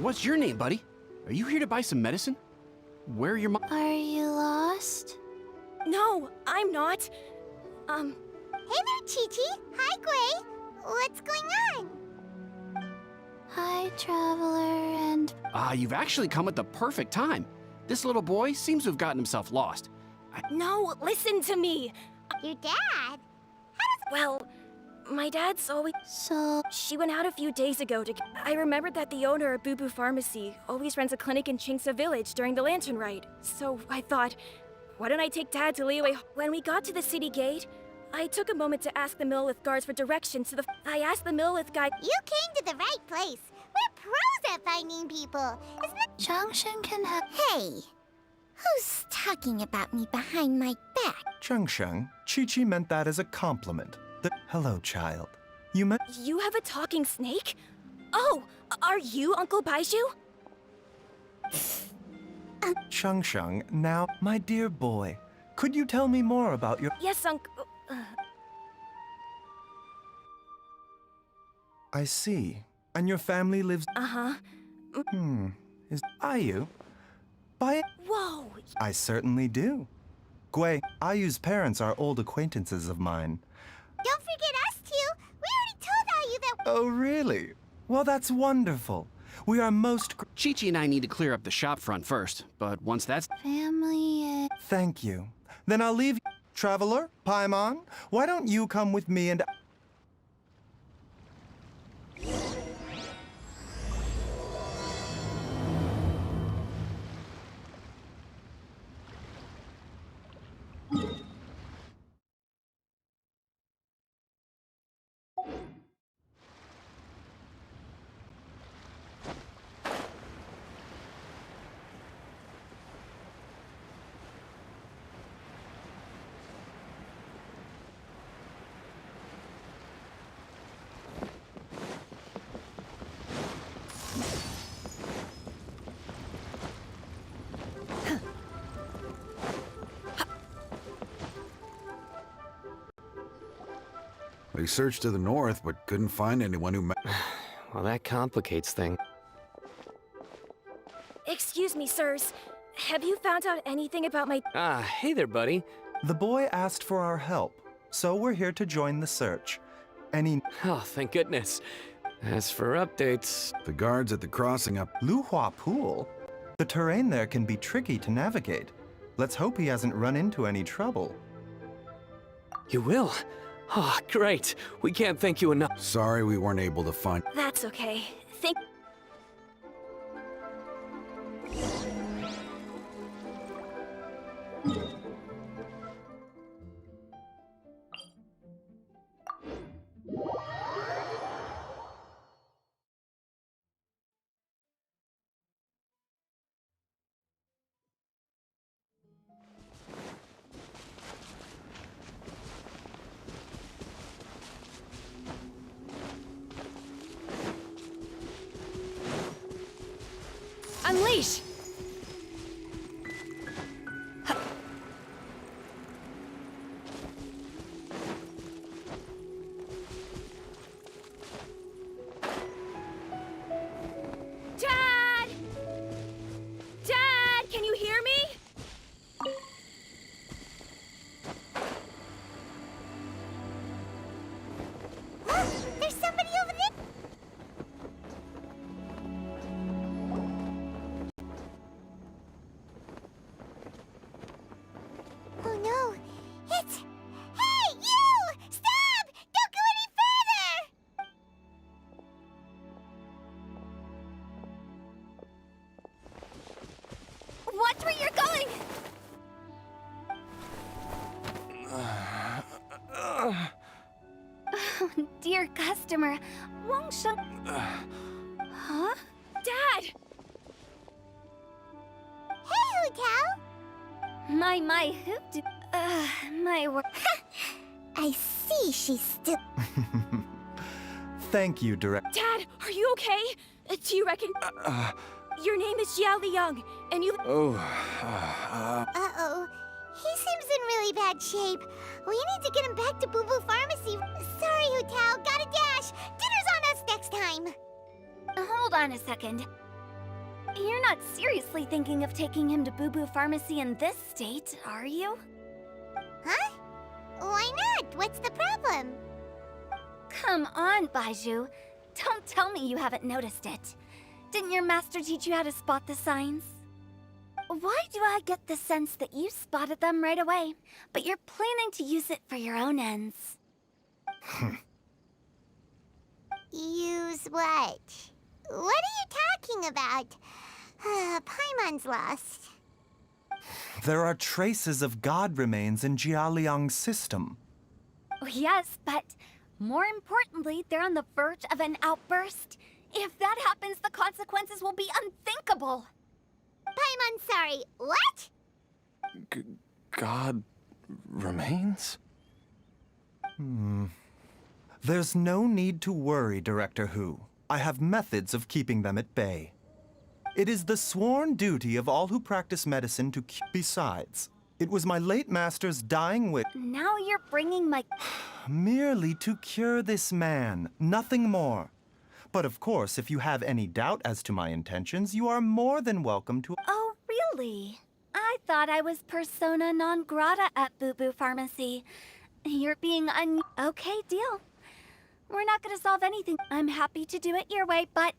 What's your name, buddy? Are you here to buy some medicine? Where are your mom? Are you lost? No, I'm not. Hey there, Chi-Chi. Hi, Gray. What's going on? Hi, traveler, and... You've actually come at the perfect time. This little boy seems to have gotten himself lost. No, listen to me. Your dad? Well, my dad's always... So... She went out a few days ago to... I remembered that the owner of Boo Boo Pharmacy always runs a clinic in Chinksa Village during the Lantern Rite. So I thought, why don't I take Dad to Liyue? When we got to the city gate, I took a moment to ask the Millwith guards for directions to the... I asked the Millwith guy... You came to the right place. We're pros at finding people, isn't it? Junction can have... Hey, who's talking about me behind my back? Zhengsheng, Chi-Chi meant that as a compliment. Hello, child. You met... You have a talking snake? Oh, are you Uncle Baizhu? Zhengsheng, now, my dear boy, could you tell me more about your... Yes, Uncle... I see. And your family lives... Uh-huh. Are you? By... Whoa! I certainly do. Gui, Ayu's parents are old acquaintances of mine. Don't forget us two. We already told Ayu that... Oh, really? Well, that's wonderful. We are most... Chi-Chi and I need to clear up the shop front first, but once that's... Family... Thank you. Then I'll leave... Traveler, Paimon, why don't you come with me and... We searched to the north, but couldn't find anyone who... Well, that complicates things. Excuse me, sirs. Have you found out anything about my... Hey there, buddy. The boy asked for our help, so we're here to join the search. Any... Oh, thank goodness. As for updates... The guards at the crossing up... Luhua Pool? The terrain there can be tricky to navigate. Let's hope he hasn't run into any trouble. You will? Oh, great. We can't thank you enough. Sorry we weren't able to find... That's okay. Thank... Unleash! Dad! Dad, can you hear me? Look, there's somebody over there. Oh no, it's... Hey, you! Stop! Don't go any further! Watch where you're going! dear customer, Wang Sheng. Huh? Dad! Hey, Hu Tao! My, who do... my work. I see she's still... Thank you, Direct. Dad, are you okay? Do you reckon... Your name is Xiao Liang, and you... Uh-oh. He seems in really bad shape. We need to get him back to Boo Boo Pharmacy. Sorry, Hu Tao. Gotta dash. Dinner's on us next time. Hold on a second. You're not seriously thinking of taking him to Boo Boo Pharmacy in this state, are you? Huh? Why not? What's the problem? Come on, Baizhu. Don't tell me you haven't noticed it. Didn't your master teach you how to spot the signs? Why do I get the sense that you spotted them right away, but you're planning to use it for your own ends? Use what? What are you talking about? Paimon's lost. There are traces of god remains in Jialiang's system. Oh, yes, but more importantly, they're on the verge of an outburst. If that happens, the consequences will be unthinkable. Paimon, sorry. What? God remains? There's no need to worry, Director Hu. I have methods of keeping them at bay. It is the sworn duty of all who practice medicine to keep. Besides, it was my late master's dying wish Now you're bringing my... merely to cure this man, nothing more. But of course, if you have any doubt as to my intentions, you are more than welcome to... Oh, really? I thought I was persona non grata at Boo Boo Pharmacy. You're being Okay, deal. We're not gonna solve anything. I'm happy to do it your way, but...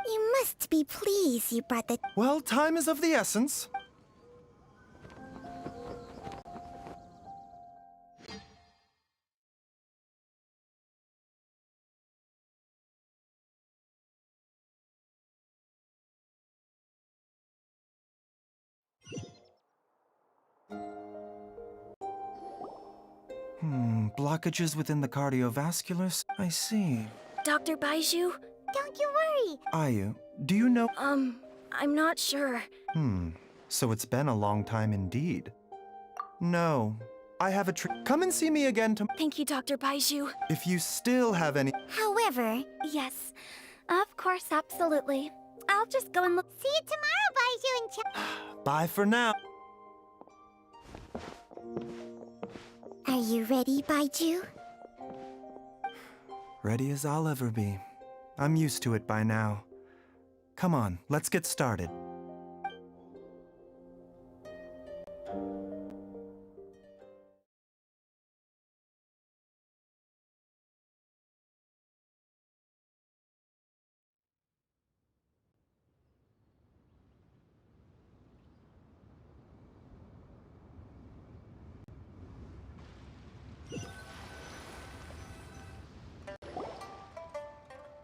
You must be pleased you brought the... Well, time is of the essence. Blockages within the cardiovascular... I see. Dr. Baizhu? Don't you worry. Ayu, do you know... I'm not sure. So it's been a long time indeed. No, I have a Come and see me again Thank you, Dr. Baizhu. if you still have any... However, Yes, of course, absolutely. I'll just go and look... see you tomorrow, Baizhu and Ch... Bye for now. Are you ready, Baizhu? Ready as I'll ever be. I'm used to it by now. Come on, let's get started.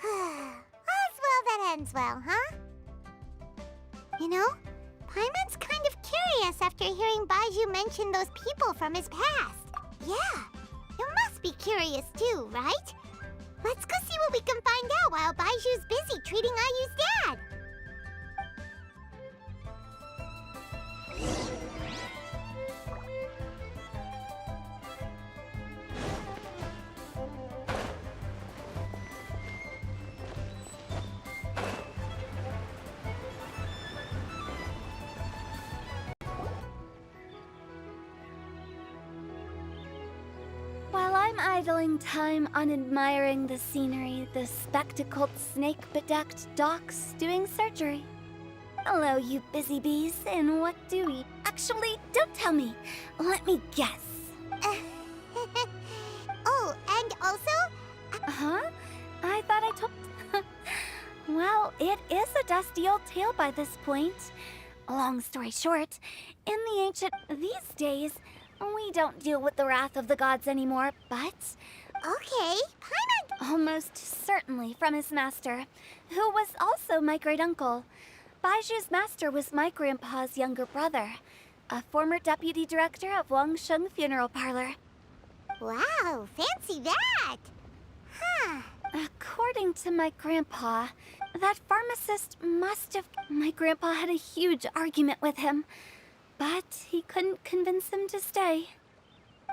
All's well that ends well, huh? You know, Paimon's kind of curious after hearing Baizhu mention those people from his past. Yeah, you must be curious too, right? Let's go see what we can find out while Baiju's busy treating Ayu's dad. While I'm idling time on admiring the scenery, the spectacled snake-bedecked docs doing surgery. Hello, you busy bees, and what do you... Actually, don't tell me. Let me guess. Oh, and also, Huh? I thought I told... Well, it is a dusty old tale by this point. Long story short, in the ancient... These days, we don't deal with the wrath of the gods anymore, but... okay, Paimon. Almost certainly from his master, who was also my great-uncle. Baiju's master was my grandpa's younger brother, a former deputy director of Wangsheng Funeral Parlor. Wow, fancy that. According to my grandpa, that pharmacist must have... My grandpa had a huge argument with him, but he couldn't convince him to stay.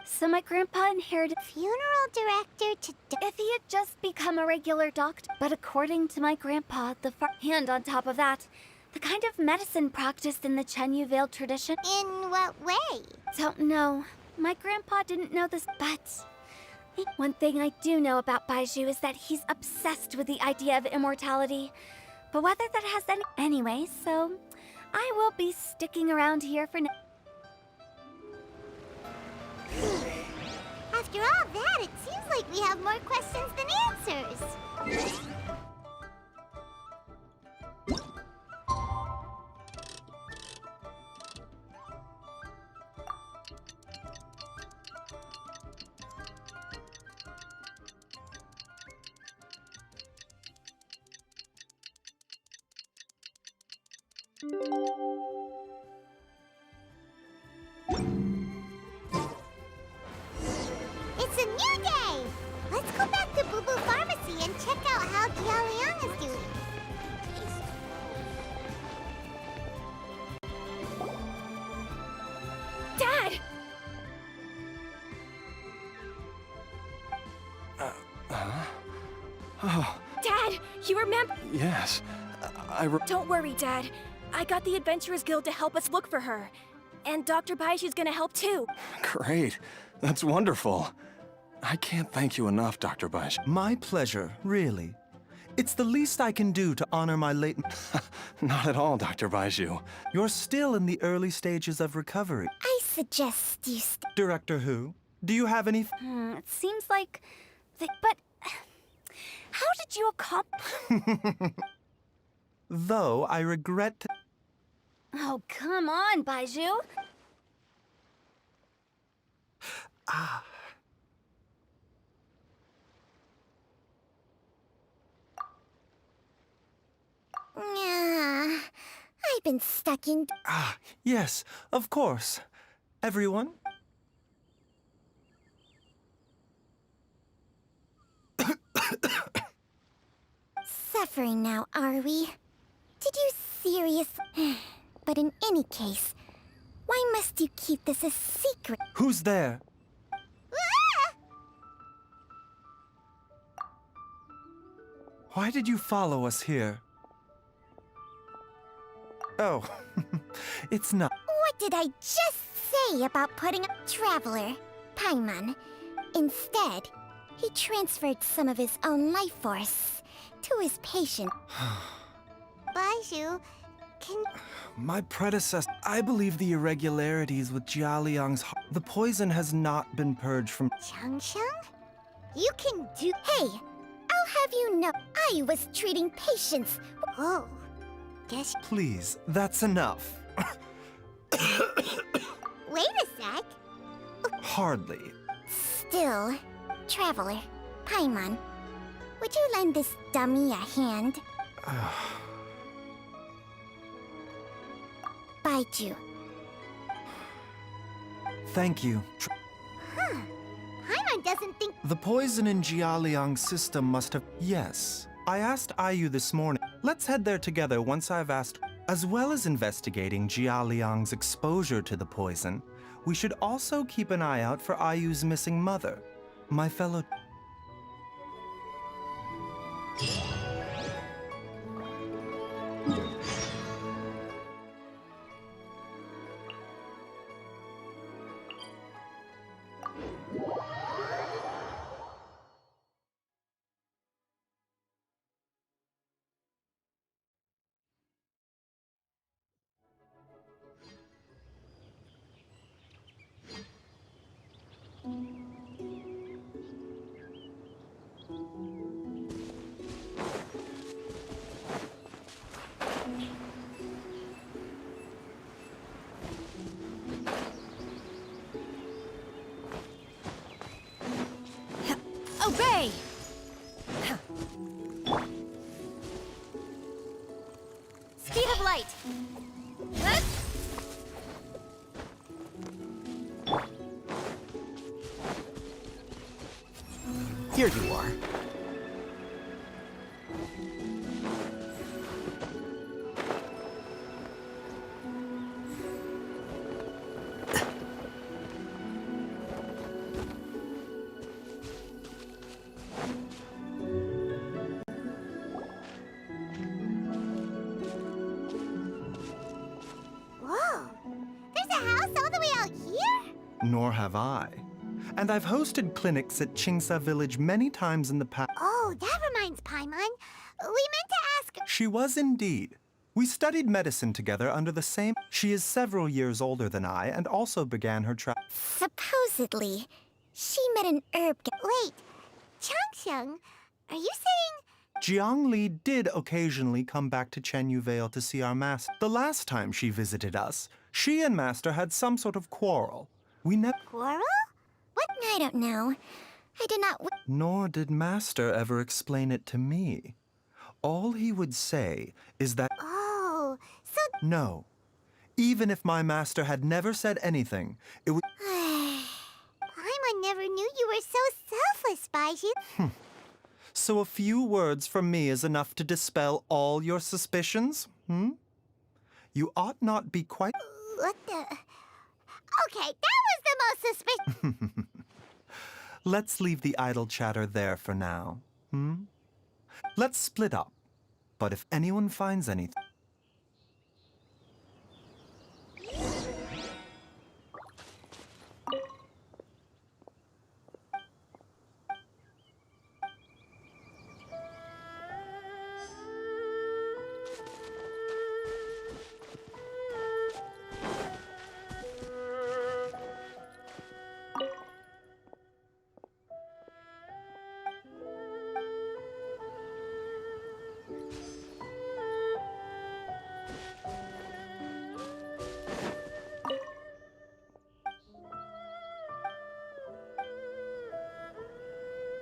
So my grandpa inherited... Funeral director to... If he had just become a regular doctor. But according to my grandpa, and on top of that, the kind of medicine practiced in the Chenyu Vale tradition... In what way? Don't know. My grandpa didn't know this, but... One thing I do know about Baizhu is that he's obsessed with the idea of immortality. But whether that has any... Anyway, so... I will be sticking around here for now. After all that, it seems like we have more questions than answers. It's a new day! Let's go back to Boo Boo Pharmacy and check out how Jialiang is doing. Dad! Oh, Dad, you remember? yes. Don't worry, Dad. I got the Adventurers Guild to help us look for her. And Dr. Baishu's gonna help too. Great. That's wonderful. I can't thank you enough, Dr. Baishu. My pleasure, really. It's the least I can do to honor my late... Not at all, Dr. Baishu. You're still in the early stages of recovery. I suggest you Director Who, do you have any... It seems like... But... How did you accomplish... Though I regret... Oh, come on, Baizhu. I've been stuck in... Yes, of course. Everyone? Suffering now, are we? Did you seriously... But in any case, why must you keep this a secret? Who's there? Why did you follow us here? Oh, it's not... What did I just say about putting a traveler, Paimon? Instead, he transferred some of his own life force to his patient. Baizhu, can... My predecessor... I believe the irregularities with Jialiang's... The poison has not been purged from... Changsheng? You can do... Hey! I'll have you know, I was treating patients... Oh, guess... Please, that's enough. Wait a sec. Hardly. Still, traveler, Paimon, would you lend this dummy a hand? Baizhu. Thank you. Paimon doesn't think... The poison in Jialiang's system must have... Yes. I asked Ayu this morning. Let's head there together once I've asked... As well as investigating Jialiang's exposure to the poison, we should also keep an eye out for Ayu's missing mother. My fellow... Obey! Speed of light! Here you are. Nor have I. And I've hosted clinics at Chingsa Village many times in the past. Oh, that reminds Paimon. We meant to ask. She was indeed. We studied medicine together under the same. She is several years older than I and also began her Supposedly, she met an herb. Wait, Changsheng, are you saying? Jiang Li did occasionally come back to Chenyu Vale to see our master. The last time she visited us, she and Master had some sort of quarrel. We never. Quarrel? What? I don't know. I did not. Nor did Master ever explain it to me. All he would say is that. Oh, so. No. Even if my master had never said anything, it would. Paimon never knew you were so selfless, Baizhu. So a few words from me is enough to dispel all your suspicions? You ought not be quite. What the? Okay, that was the most suspicious. Let's leave the idle chatter there for now. Let's split up. But if anyone finds anything.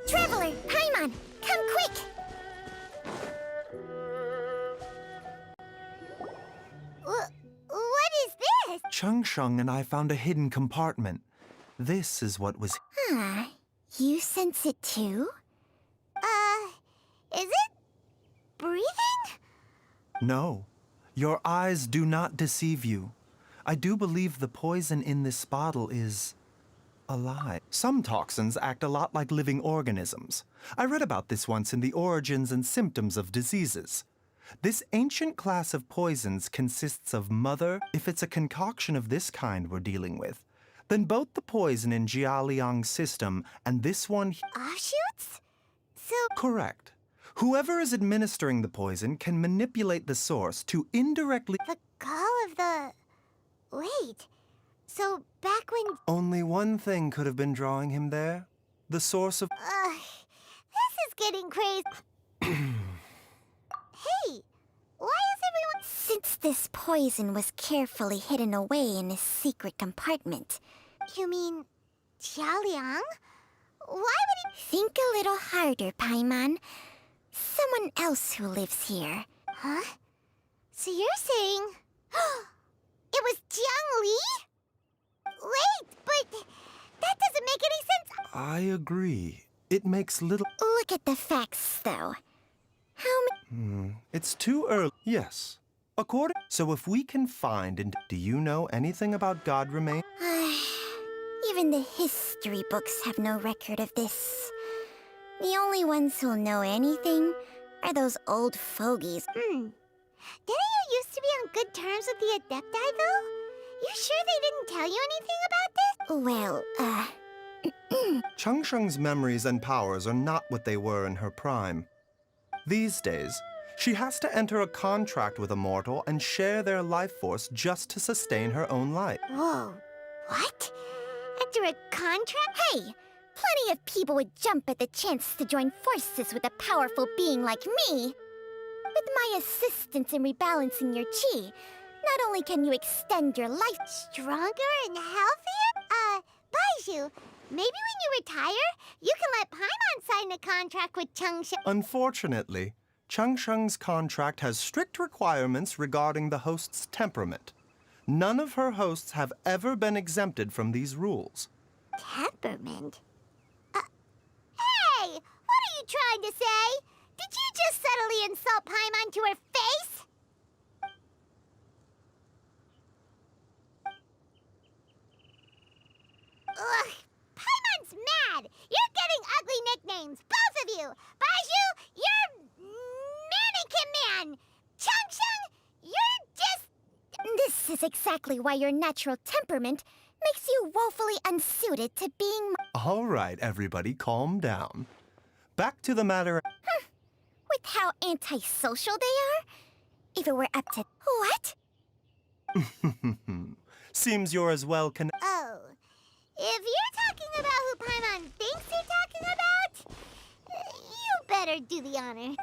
Traveler, Paimon, come quick! What is this? Changsheng and I found a hidden compartment. This is what was. You sense it too? Is it breathing? No. Your eyes do not deceive you. I do believe the poison in this bottle is alive. Some toxins act a lot like living organisms. I read about this once in The Origins and Symptoms of Diseases. This ancient class of poisons consists of mother. If it's a concoction of this kind we're dealing with, then both the poison in Jialiang's system and this one. Offshoots? So. Correct. Whoever is administering the poison can manipulate the source to indirectly. The gall of the. Wait. So back when. Only one thing could have been drawing him there. The source of. This is getting crazy. Hey, why is everyone. Since this poison was carefully hidden away in a secret compartment. You mean Jialiang? Why would he. Think a little harder, Paimon. Someone else who lives here. Huh? So you're saying. It was Jiang Li? Wait, but that doesn't make any sense. I agree. It makes little. Look at the facts, though. How many. It's too early. Yes. According. So if we can find and. Do you know anything about God remain? Even the history books have no record of this. The only ones who'll know anything are those old fogies. Didn't you used to be on good terms with the Adepti, though? You sure they didn't tell you anything about this? Well, Changsheng's memories and powers are not what they were in her prime. These days, she has to enter a contract with a mortal and share their life force just to sustain her own life. Whoa. What? Enter a contract? Hey! Plenty of people would jump at the chance to join forces with a powerful being like me. With my assistance in rebalancing your chi, not only can you extend your life stronger and healthier, Baizhu, maybe when you retire, you can let Paimon sign a contract with Changsheng. Unfortunately, Changsheng's contract has strict requirements regarding the host's temperament. None of her hosts have ever been exempted from these rules. Temperament? Hey! What are you trying to say? Did you just subtly insult Paimon to her face? Ugh! Paimon's mad! You're getting ugly nicknames, both of you! Baizhu, you're Mannequin Man! Changsheng, you're just... This is exactly why your natural temperament Makes you woefully unsuited to being All right, everybody, calm down. Back to the matter. with how antisocial they are. If it were up to... What? Seems you're as well Oh. If you're talking about who Paimon thinks you're talking about, you better do the honor.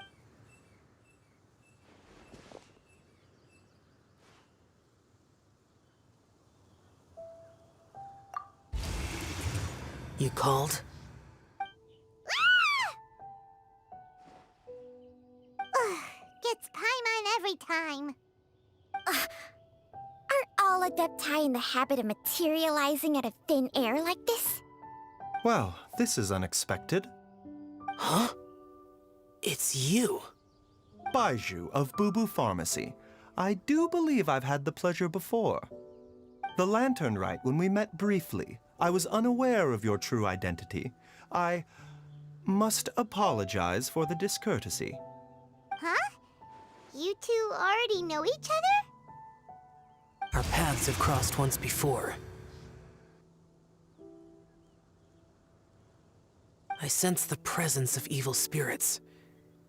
You called? Gets Paimon every time. Are all Adepti in the habit of materializing out of thin air like this? Well, this is unexpected. Huh? It's you. Baiju of Boo Boo Pharmacy. I do believe I've had the pleasure before. The Lantern Rite, when we met briefly, I was unaware of your true identity. I must apologize for the discourtesy. Huh? You two already know each other? Our paths have crossed once before. I sense the presence of evil spirits.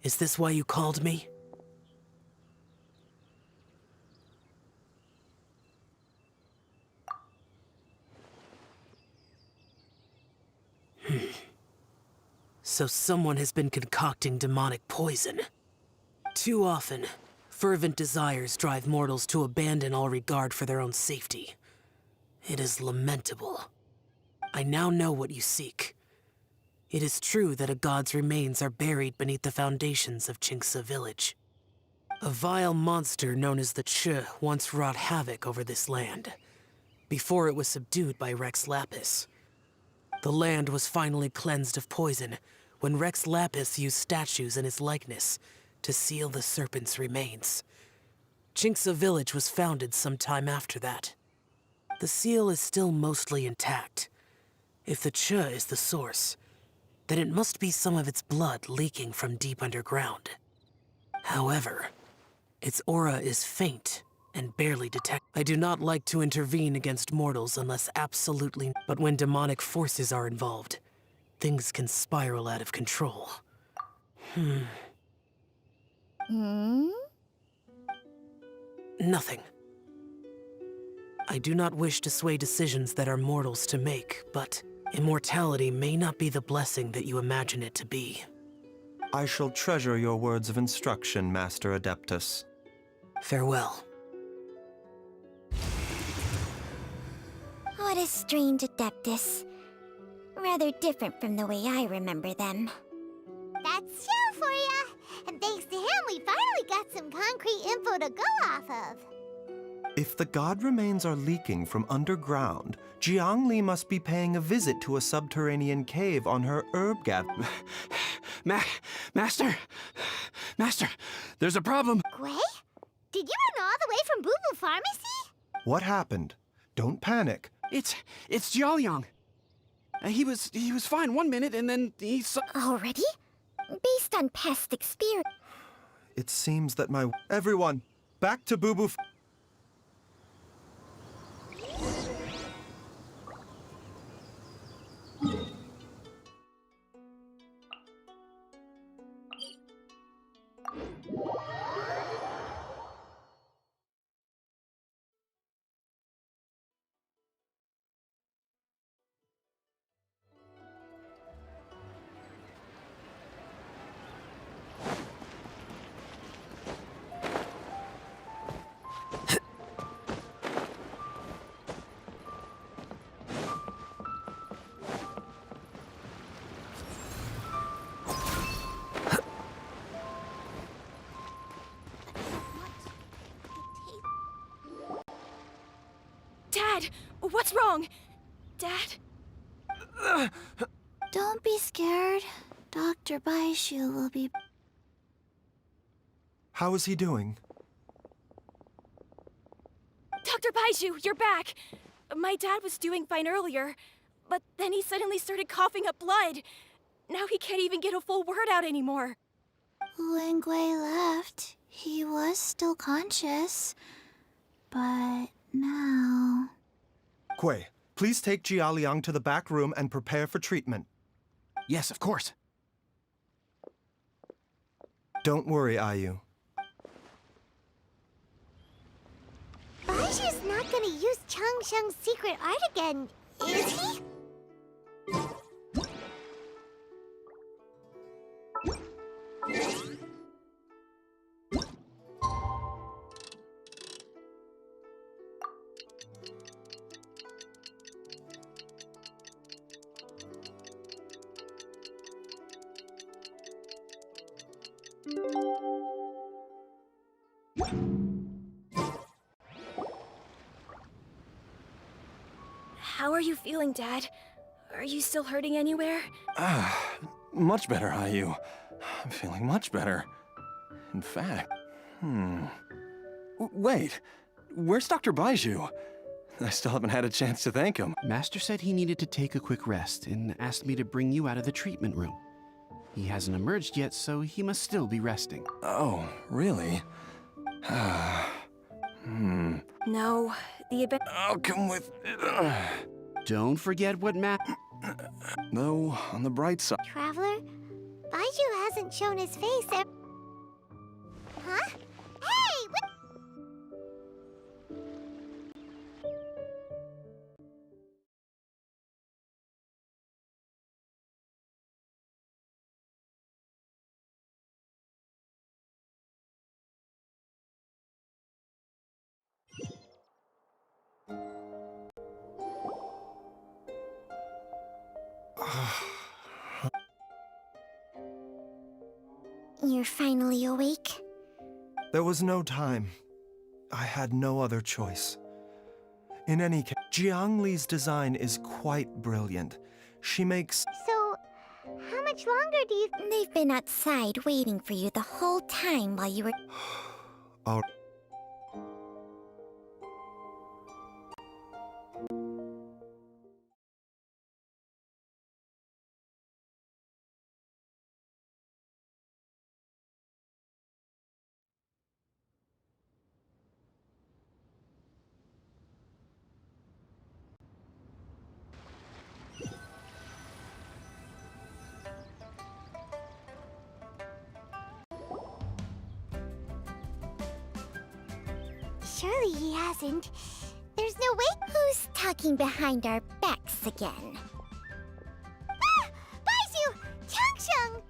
Is this why you called me? So someone has been concocting demonic poison. Too often, fervent desires drive mortals to abandon all regard for their own safety. It is lamentable. I now know what you seek. It is true that a god's remains are buried beneath the foundations of Chinxa village. A vile monster known as the Ch once wrought havoc over this land, before it was subdued by Rex Lapis. The land was finally cleansed of poison when Rex Lapis used statues in his likeness to seal the serpent's remains. Chinxa village was founded some time after that. The seal is still mostly intact. If the Ch is the source, then it must be some of its blood leaking from deep underground. However, its aura is faint and barely detectable. I do not like to intervene against mortals unless absolutely... But when demonic forces are involved, things can spiral out of control. Nothing. I do not wish to sway decisions that are mortals to make, but immortality may not be the blessing that you imagine it to be. I shall treasure your words of instruction, Master Adeptus. Farewell. What a strange Adeptus. Rather different from the way I remember them. That's Shell for ya! And thanks to him, we finally got some concrete info to go off of. If the god remains are leaking from underground, Jiangli must be paying a visit to a subterranean cave on her herb gathering. Master, there's a problem. Gui? Did you run all the way from Boo Boo Pharmacy? What happened? Don't panic. It's Jiaoyang. He was fine one minute and then he saw... Already? Based on past experience. It seems that my... Everyone, back to Boo Boo... Dad! What's wrong? Dad? Don't be scared. Dr. Baishu will be... How is he doing? Dr. Baiju, you're back! My dad was doing fine earlier, but then he suddenly started coughing up blood. Now he can't even get a full word out anymore. When Gui left, he was still conscious. But now... Gui, Please take Jialiang to the back room and prepare for treatment. Yes, of course. Don't worry, Ayu. Baiju's not gonna use Changsheng's secret art again, is he? How are you feeling, Dad? Are you still hurting anywhere? Much better, Ayu. I'm feeling much better. In fact, Wait, where's Dr. Baiju? I still haven't had a chance to thank him. Master said he needed to take a quick rest and asked me to bring you out of the treatment room. He hasn't emerged yet, so he must still be resting. Oh, really? No, the event. I'll come with... Don't forget what Though, on the bright side... Traveler, Baiju hasn't shown his face Huh? Hey, what? You're finally awake? There was no time. I had no other choice. In any case, Jiang Li's design is quite brilliant. She makes... So, how much longer do you... They've been outside waiting for you the whole time while you were... All... Surely he hasn't. There's no way... Who's talking behind our backs again? Ah! Baiju! Changsheng!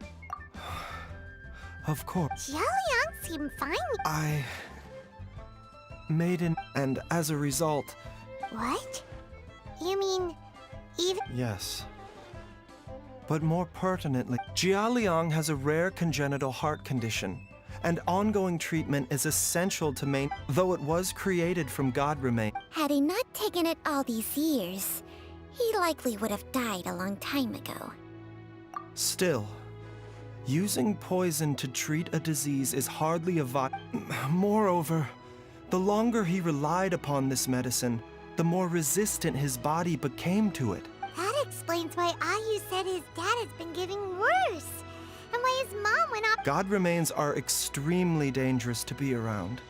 Of course. Jialiang seemed fine. I... made an... and as a result... What? You mean... even... Yes. But more pertinently, Jialiang has a rare congenital heart condition, and ongoing treatment is essential to maintain. Though it was created from God remain. Had he not taken it all these years, he likely would have died a long time ago. Still, using poison to treat a disease is hardly a Moreover, the longer he relied upon this medicine, the more resistant his body became to it. That explains why Ayu said his dad has been getting worse. And why his mom went off... God remains are extremely dangerous to be around.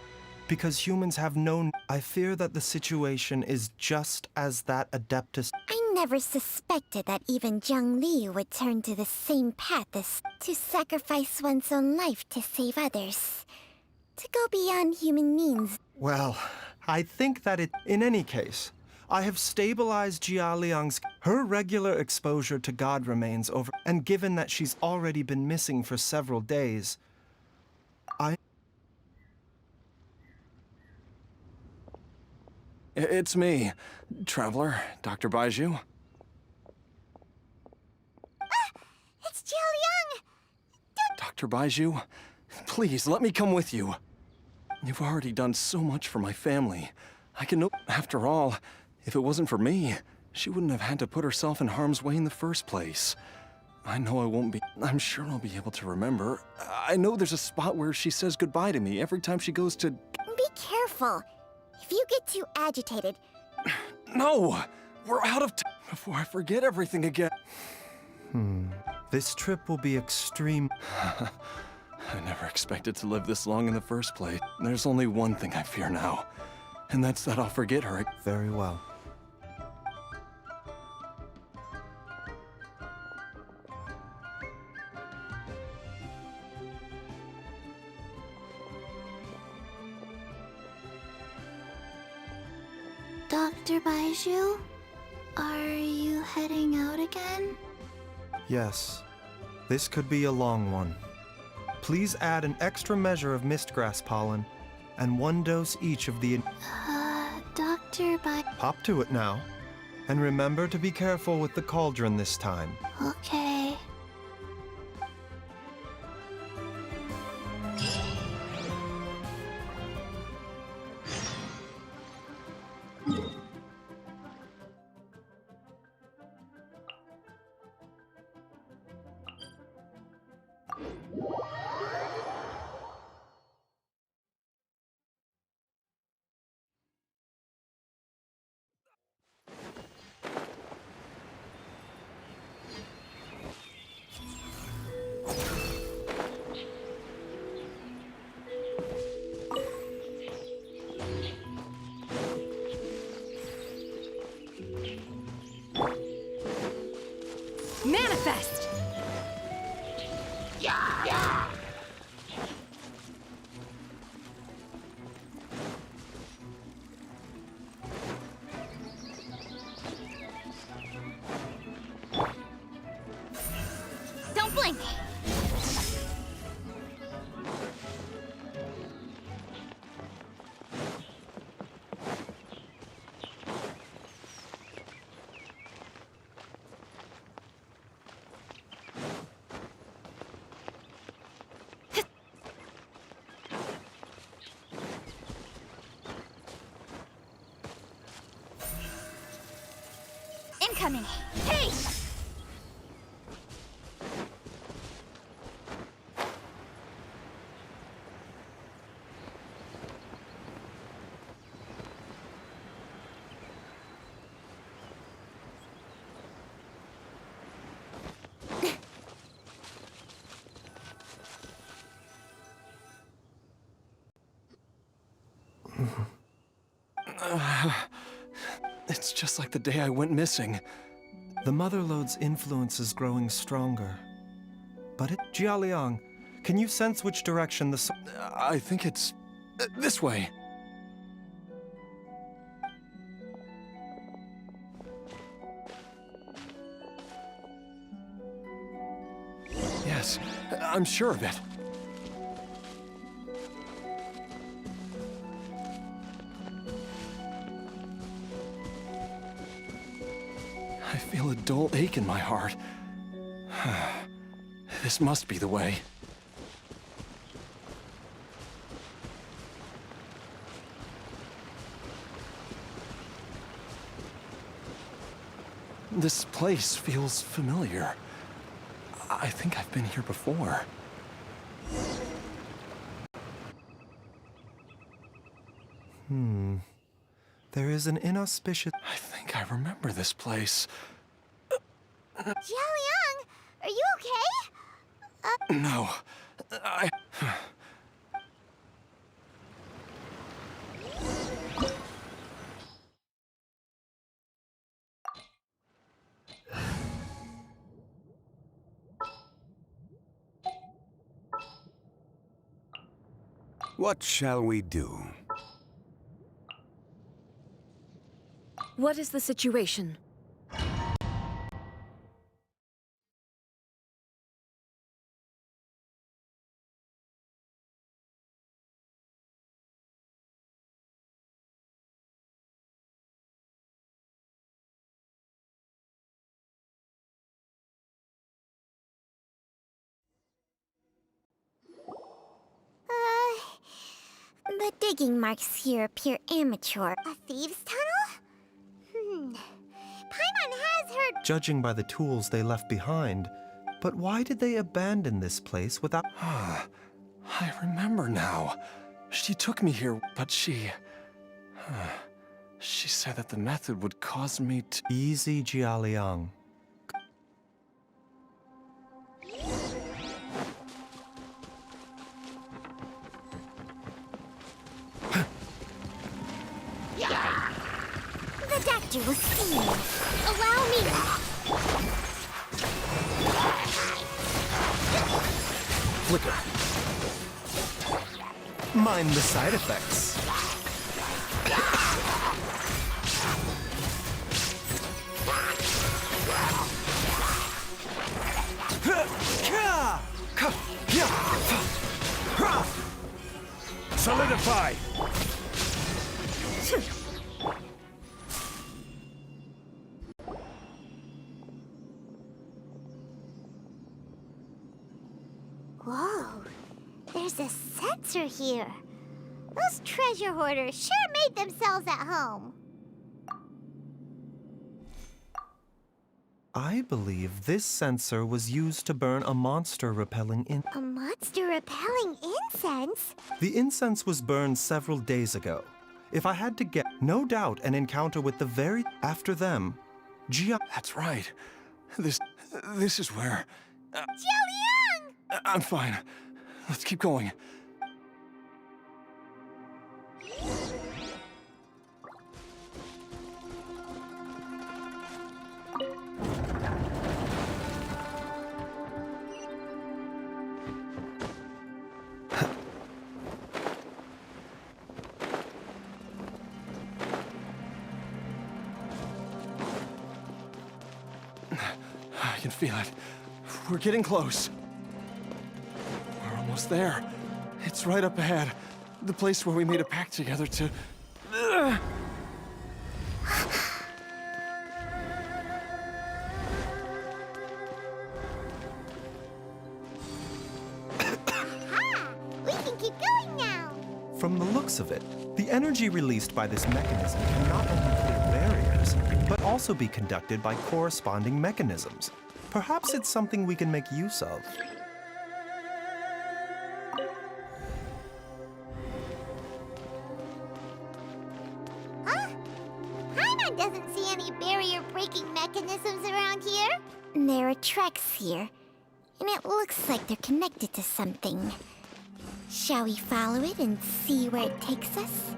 Because humans have no... I fear that the situation is just as that Adeptus... I never suspected that even Jiang Li would turn to the same path as to sacrifice one's own life to save others. To go beyond human means. Well, I think that it... In any case, I have stabilized Jialiang's... Her regular exposure to God remains over... And given that she's already been missing for several days, It's me, Traveler, Dr. Baiju. It's Jialiang! Dr. Baiju, please let me come with you. You've already done so much for my family. I can know. After all, if it wasn't for me, she wouldn't have had to put herself in harm's way in the first place. I know I won't be. I'm sure I'll be able to remember. I know there's a spot where she says goodbye to me every time she goes to. Be careful. If you get too agitated... No! We're out of time before I forget everything again. This trip will be extreme... I never expected to live this long in the first place. There's only one thing I fear now, and that's that I'll forget her. Very well. Dr. Baiju, are you heading out again? Yes, this could be a long one. Please add an extra measure of mistgrass pollen and 1 dose each of the... Dr. Hop to it now. And remember to be careful with the cauldron this time. Okay. Manifest! Don't blink! Incoming! Hey! It's just like the day I went missing. The Mother Lode's influence is growing stronger. But Jialiang, can you sense which direction the... I think it's... this way. Yes, I'm sure of it. I feel a dull ache in my heart. This must be the way. This place feels familiar. I think I've been here before. There is an inauspicious... I think I remember this place. Jialiang, are you okay? No, I... What shall we do? What is the situation? The digging marks here appear amateur. A thieves' tunnel? Paimon has heard... Judging by the tools they left behind. But why did they abandon this place without... I remember now. She took me here, but she said that the method would cause me to... Easy, Jialiang. The doctor will see you. Allow me. Flicker. Mind the side effects. Whoa, there's a sensor here. Those treasure hoarders sure made themselves at home. I believe this sensor was used to burn a monster-repelling A monster-repelling incense? The incense was burned several days ago. If I had to guess, no doubt an encounter with the very... After them, That's right. This is where... Jiao I'm fine. Let's keep going. I can feel it. We're getting close. We're almost there. It's right up ahead. The place where we made a pact together to... We can keep going now. From the looks of it, the energy released by this mechanism can not only clear barriers, but also be conducted by corresponding mechanisms. Perhaps it's something we can make use of. Huh? Paimon doesn't see any barrier-breaking mechanisms around here. There are tracks here, and it looks like they're connected to something. Shall we follow it and see where it takes us?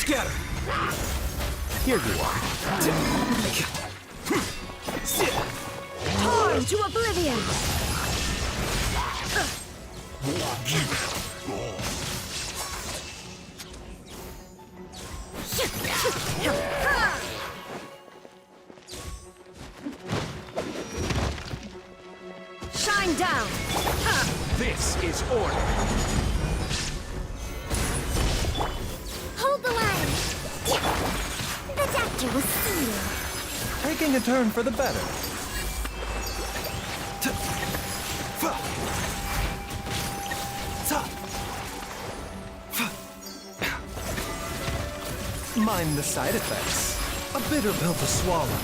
Scatter! Here you are. Torn to oblivion! Shine down! This is order. Hold the line! The doctor will see you. Taking a turn for the better. Mind the side effects. A bitter pill to swallow.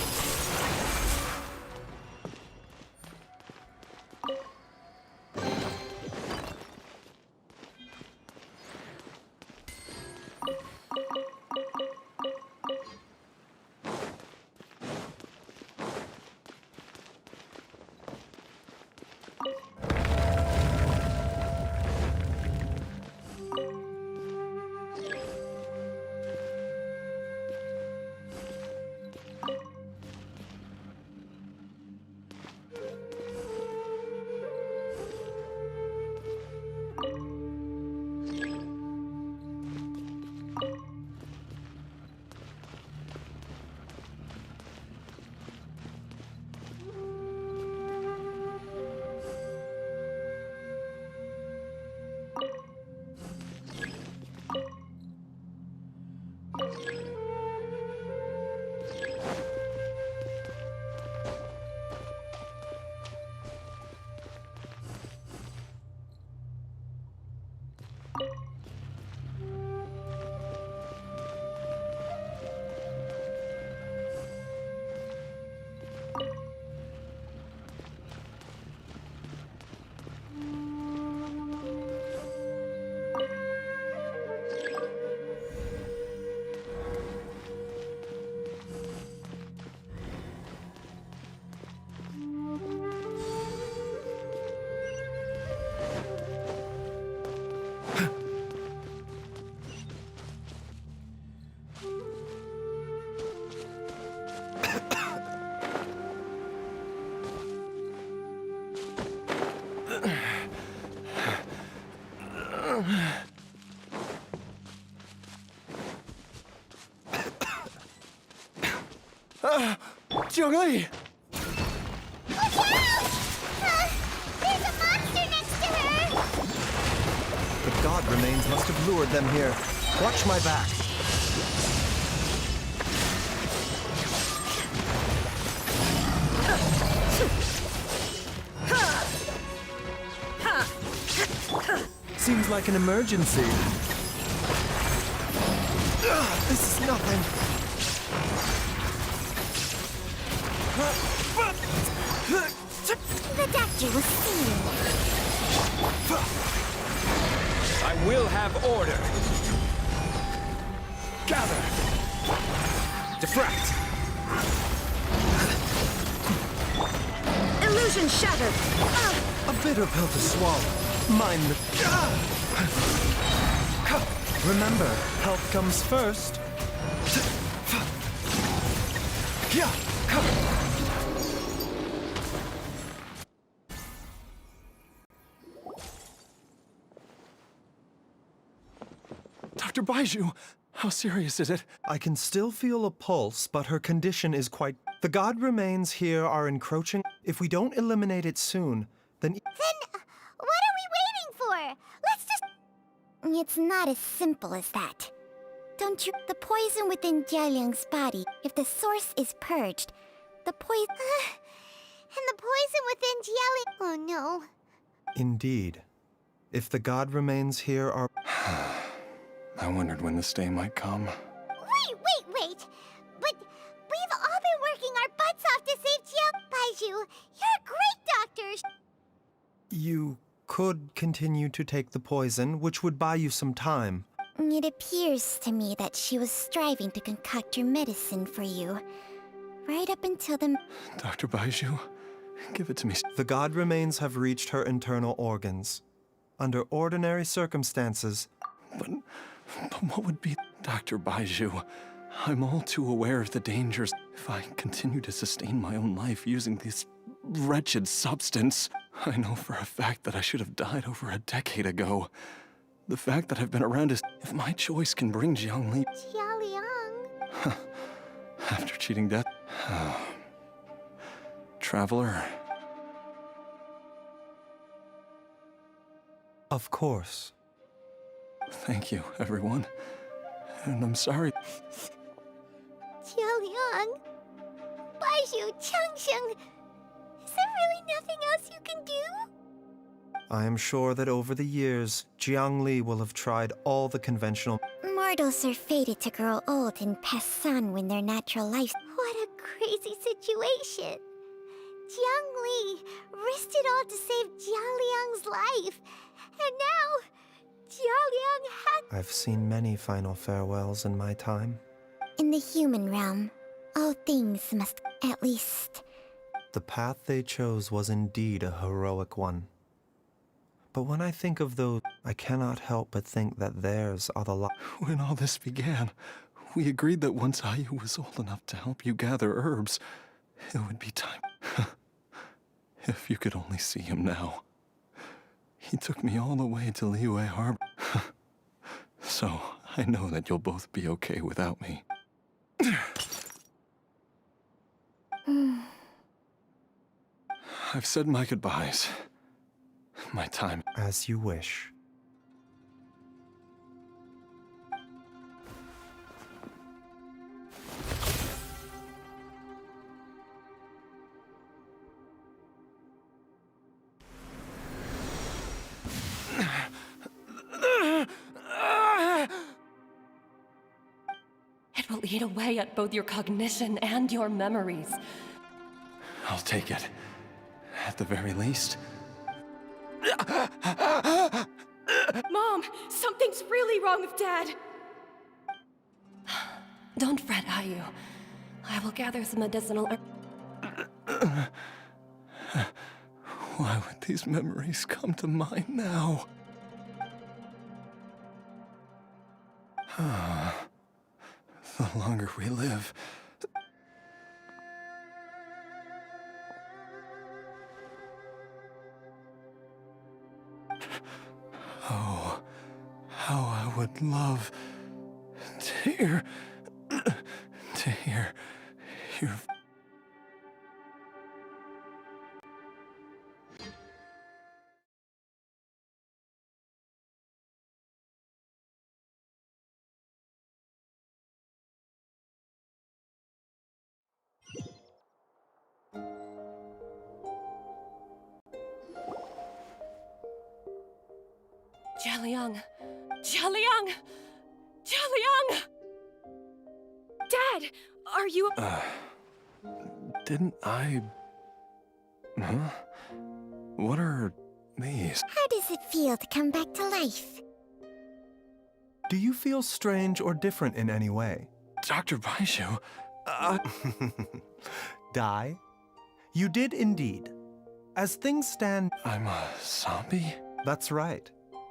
Zhongli! Watch out! There's a monster next to her! The god remains must have lured them here. Watch my back. Seems like an emergency. This is nothing. The doctor was seen. I will have order. Gather. Diffract. Illusion shattered! A bitter pill to swallow. Mind the... Remember, health comes first. Dr. Baizhu, how serious is it? I can still feel a pulse, but her condition is quite... The god remains here are encroaching. If we don't eliminate it soon, then... Then, what are we waiting for? Let's just... It's not as simple as that. Don't you? The poison within Jialiang's body, if the source is purged, the poison... And the poison within Jiali... Oh no. Indeed. If the god remains here are... I wondered when this day might come. Wait! But we've all been working our butts off to save Jiao... Baizhu, you're a great doctor! You could continue to take the poison, which would buy you some time. It appears to me that she was striving to concoct your medicine for you. Right up until the... Dr. Baizhu, give it to me. The god remains have reached her internal organs. Under ordinary circumstances... But what would be... Dr. Baizhu, I'm all too aware of the dangers. If I continue to sustain my own life using this wretched substance, I know for a fact that I should have died over a decade ago. The fact that I've been around is... If my choice can bring Jiangli... Jialiang... After cheating death... Traveler... Of course. Thank you, everyone. And I'm sorry. Jialiang... Baizhu, Changsheng... Is there really nothing else you can do? I am sure that over the years, Jiangli will have tried all the conventional... Mortals are fated to grow old and pass on when their natural life... What a crazy situation. Jiangli risked it all to save Jialiang's life. And now, Jialiang had... I've seen many final farewells in my time. In the human realm, all things must... At least... The path they chose was indeed a heroic one. But when I think of those, I cannot help but think that theirs are the When all this began, we agreed that once Ayu was old enough to help you gather herbs, it would be time. If you could only see him now. He took me all the way to Liyue Harbor. So, I know that you'll both be okay without me. I've said my goodbyes. My time. As you wish. It will eat away at both your cognition and your memories. I'll take it. At the very least. Mom, something's really wrong with Dad. Don't fret, Ayu. I will gather some medicinal Why would these memories come to mind now? The longer we live... Oh, how I would love to hear your. Jialiang! Jialiang! Jialiang! Dad, are you? Didn't I? Huh? What are these? How does it feel to come back to life? Do you feel strange or different in any way? Dr. Baizhu, Die? You did indeed. As things stand, I'm a zombie? that's right.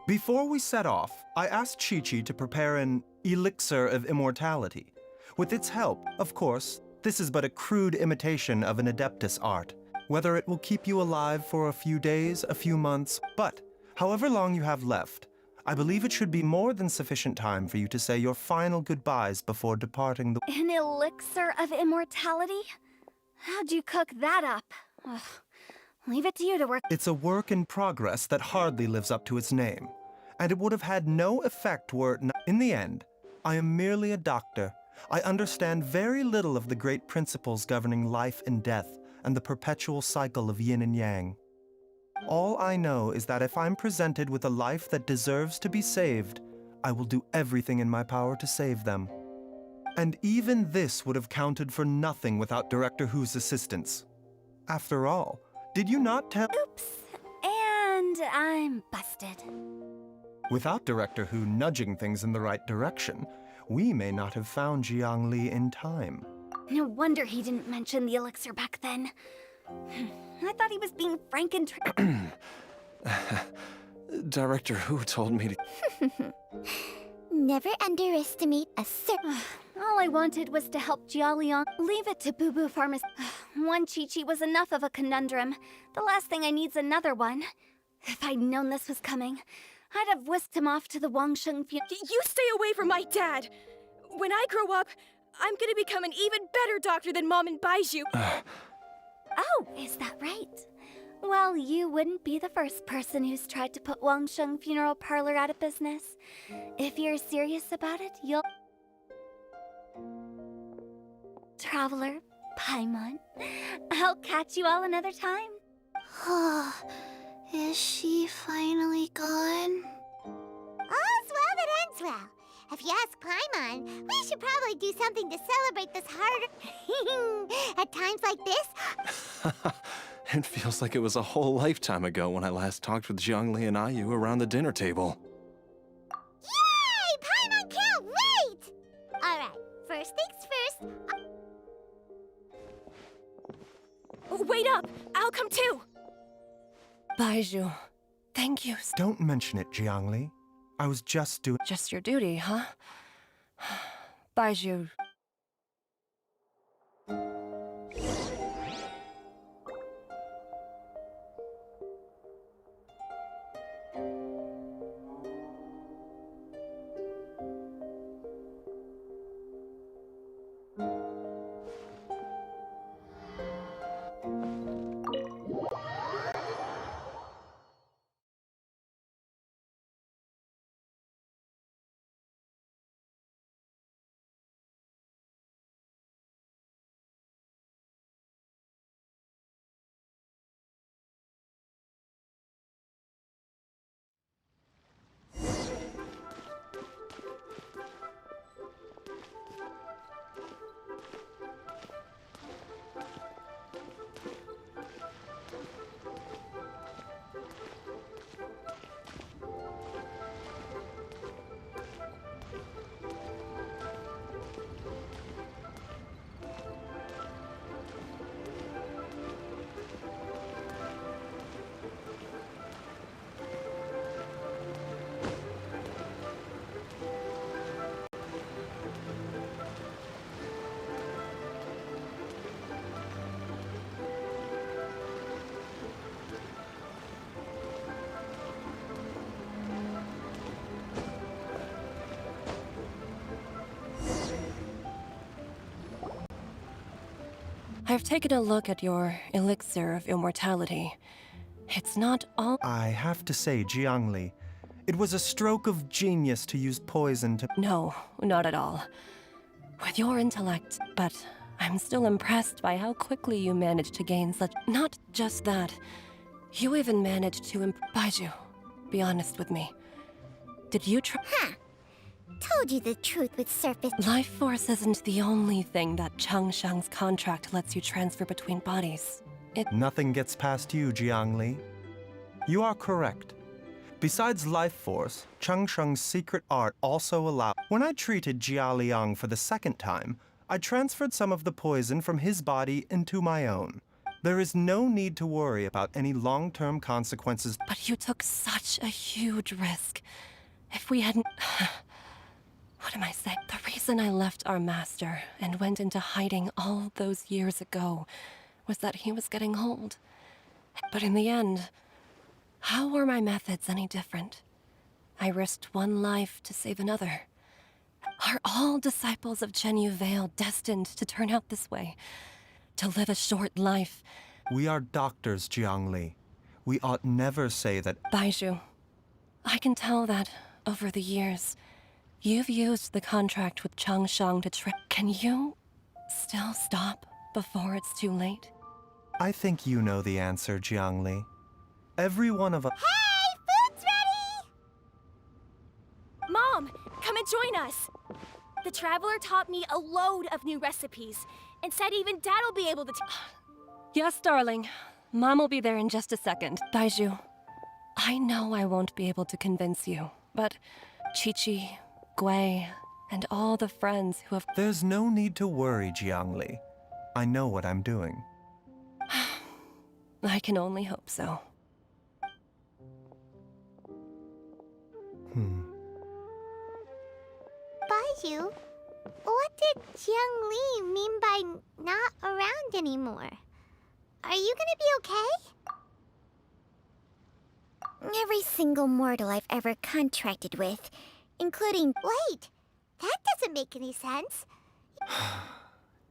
Before we set off, I asked Chi-Chi to prepare an elixir of immortality. With its help, of course, this is but a crude imitation of an Adeptus art. Whether it will keep you alive for a few days, a few months, but however long you have left, I believe it should be more than sufficient time for you to say your final goodbyes before departing the— An elixir of immortality? How'd you cook that up? Ugh. Leave it to you to work. It's a work in progress that hardly lives up to its name, and it would have had no effect were it not— In the end, I am merely a doctor. I understand very little of the great principles governing life and death and the perpetual cycle of yin and yang. All I know is that if I'm presented with a life that deserves to be saved, I will do everything in my power to save them. And even this would have counted for nothing without Director Who's assistance. After all, did you not tell— Oops. And I'm busted. Without Director Who nudging things in the right direction, we may not have found Jiang Li in time. No wonder he didn't mention the elixir back then. I thought he was being frank and Director Who told me to. Never underestimate a All I wanted was to help Jialiang. Leave it to Boo Boo Pharmacy. One Chi-Chi was enough of a conundrum. The last thing I need's another one. If I'd known this was coming, I'd have whisked him off to the Wangsheng You stay away from my dad! When I grow up, I'm gonna become an even better doctor than Mom and Baizhu. Oh, is that right? Well, you wouldn't be the first person who's tried to put Wangsheng Funeral Parlor out of business. If you're serious about it, you'll... Traveler, Paimon, I'll catch you all another time. Is she finally gone? All's well that ends well. If you ask Paimon, we should probably do something to celebrate this hard... At times like this... It feels like it was a whole lifetime ago when I last talked with Zhongli and Ayu around the dinner table. Yay! Paimon can't wait! Alright, first things first... Wait up! I'll come too! Baizhu, thank you. Don't mention it, Jiangli. I was just doing— Just your duty, huh? Baizhu, I've taken a look at your elixir of immortality. It's not all. I have to say, Jiangli, it was a stroke of genius to use poison to. No, not at all. With your intellect, but I'm still impressed by how quickly you managed to gain such. Not just that. You even managed to Baiju, be honest with me. Did you try? Huh. Told you the truth with surface. Life force isn't the only thing that Changshang's contract lets you transfer between bodies. Nothing gets past you, Jiangli. You are correct. Besides life force, Changsheng's secret art also allowed. When I treated Jia Liang for the second time, I transferred some of the poison from his body into my own. There is no need to worry about any long-term consequences. But you took such a huge risk. If we hadn't... What am I saying? The reason I left our master and went into hiding all those years ago was that he was getting old. But in the end, how were my methods any different? I risked one life to save another. Are all disciples of Chenyu Vale destined to turn out this way? To live a short life? We are doctors, Jiangli. We ought never say that. Baiju, I can tell that over the years, you've used the contract with Changshang to Can you still stop before it's too late? I think you know the answer, Jiangli. Every one of us. Hey, food's ready! Mom, come and join us. The Traveler taught me a load of new recipes and said even Dad'll be able to. Yes, darling. Mom will be there in just a second. Baiju, I know I won't be able to convince you, but Chi-Chi, Gui, and all the friends who have... There's no need to worry, Jiangli. I know what I'm doing. I can only hope so. Baiju, what did Jiang Li mean by not around anymore? Are you gonna be okay? Every single mortal I've ever contracted with, including... Wait, that doesn't make any sense.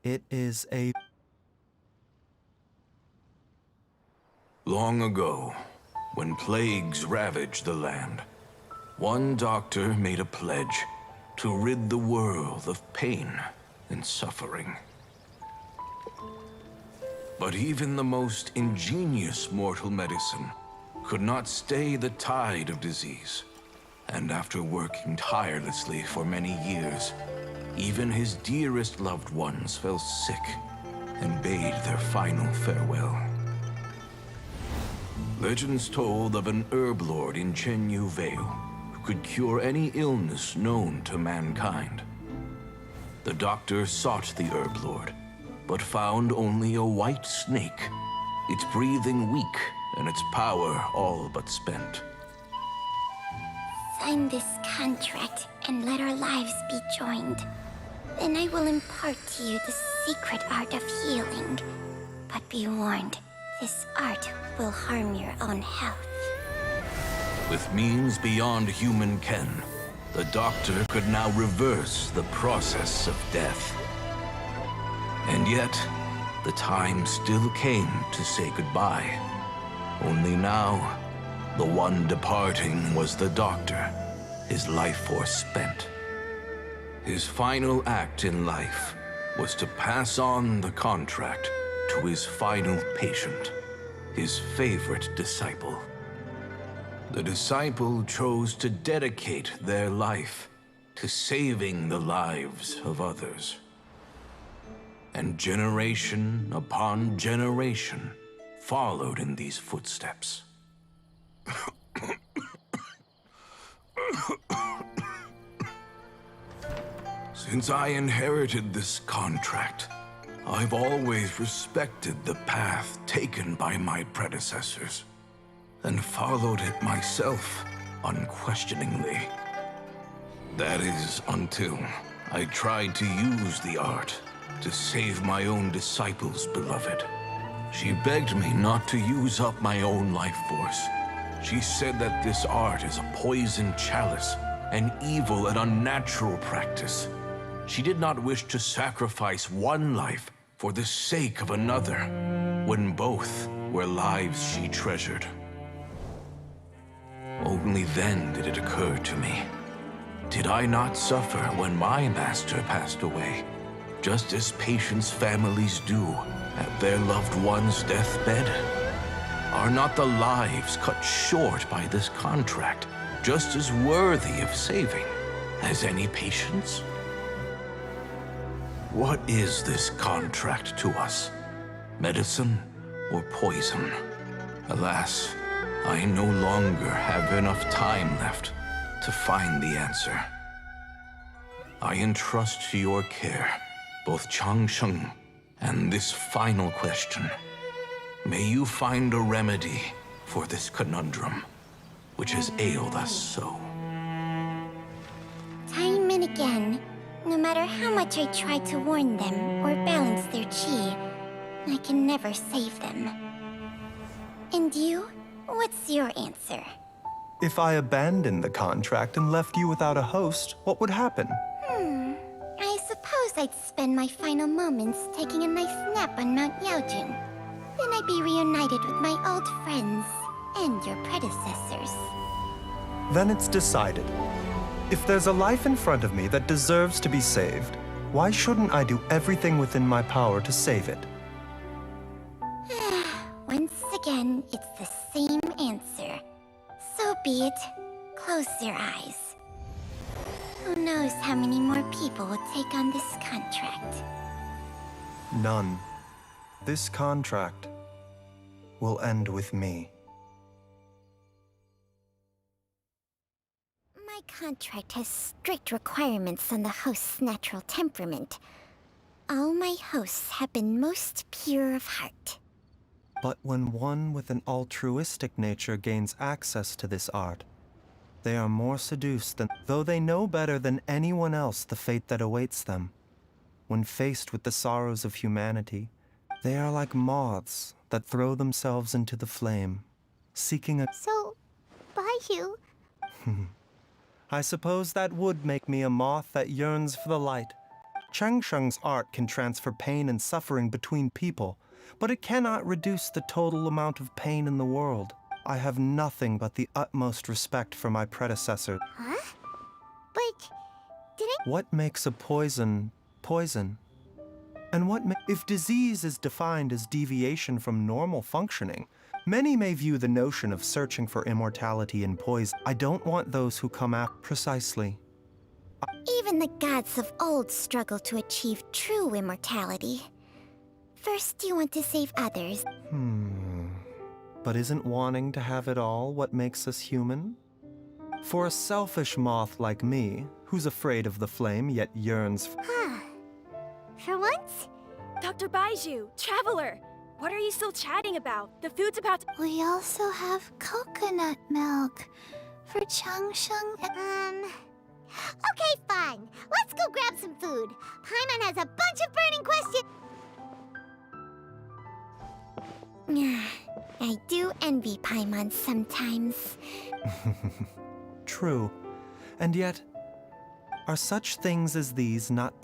It is a... Long ago, when plagues ravaged the land, one doctor made a pledge to rid the world of pain and suffering. But even the most ingenious mortal medicine could not stay the tide of disease. And after working tirelessly for many years, even his dearest loved ones fell sick and bade their final farewell. Legends told of an herb lord in Chenyu Vale who could cure any illness known to mankind. The doctor sought the herb lord, but found only a white snake, its breathing weak and its power all but spent. Sign this contract and let our lives be joined. Then I will impart to you the secret art of healing. But be warned, this art will harm your own health. With means beyond human ken, the doctor could now reverse the process of death. And yet, the time still came to say goodbye. Only now, the one departing was the doctor, his life force spent. His final act in life was to pass on the contract to his final patient, his favorite disciple. The disciple chose to dedicate their life to saving the lives of others. And generation upon generation followed in these footsteps. Since I inherited this contract, I've always respected the path taken by my predecessors, and followed it myself unquestioningly. That is, until I tried to use the art to save my own disciple's beloved. She begged me not to use up my own life force. She said that this art is a poison chalice, an evil and unnatural practice. She did not wish to sacrifice one life for the sake of another, when both were lives she treasured. Only then did it occur to me. Did I not suffer when my master passed away, just as patients' families do at their loved one's deathbed? Are not the lives cut short by this contract just as worthy of saving as any patient's? What is this contract to us? Medicine or poison? Alas, I no longer have enough time left to find the answer. I entrust to your care both Changsheng and this final question. May you find a remedy for this conundrum, which has ailed us so. Time and again, no matter how much I try to warn them or balance their chi, I can never save them. And you? What's your answer? If I abandoned the contract and left you without a host, what would happen? I suppose I'd spend my final moments taking a nice nap on Mount Yaojin. Then I'd be reunited with my old friends and your predecessors. Then it's decided. If there's a life in front of me that deserves to be saved, why shouldn't I do everything within my power to save it? Once again, it's the same answer. So be it. Close your eyes. Who knows how many more people will take on this contract? None. This contract will end with me. My contract has strict requirements on the host's natural temperament. All my hosts have been most pure of heart. But when one with an altruistic nature gains access to this art, they are more seduced than though they know better than anyone else the fate that awaits them. When faced with the sorrows of humanity, they are like moths that throw themselves into the flame, seeking a... So, Baiju, I suppose that would make me a moth that yearns for the light. Changsheng's art can transfer pain and suffering between people, but it cannot reduce the total amount of pain in the world. I have nothing but the utmost respect for my predecessor. huh? But, didn't... What makes a poison poison? And if disease is defined as deviation from normal functioning, many may view the notion of searching for immortality in poison. I don't want those who come after precisely. Even the gods of old struggle to achieve true immortality. First, you want to save others. But isn't wanting to have it all what makes us human? For a selfish moth like me, who's afraid of the flame yet yearns For once, Dr. Baiju, Traveler! What are you still chatting about? The food's about to... We also have coconut milk for Changsheng and... Okay, fine. Let's go grab some food. Paimon has a bunch of burning questions. I do envy Paimon sometimes. True. And yet, are such things as these not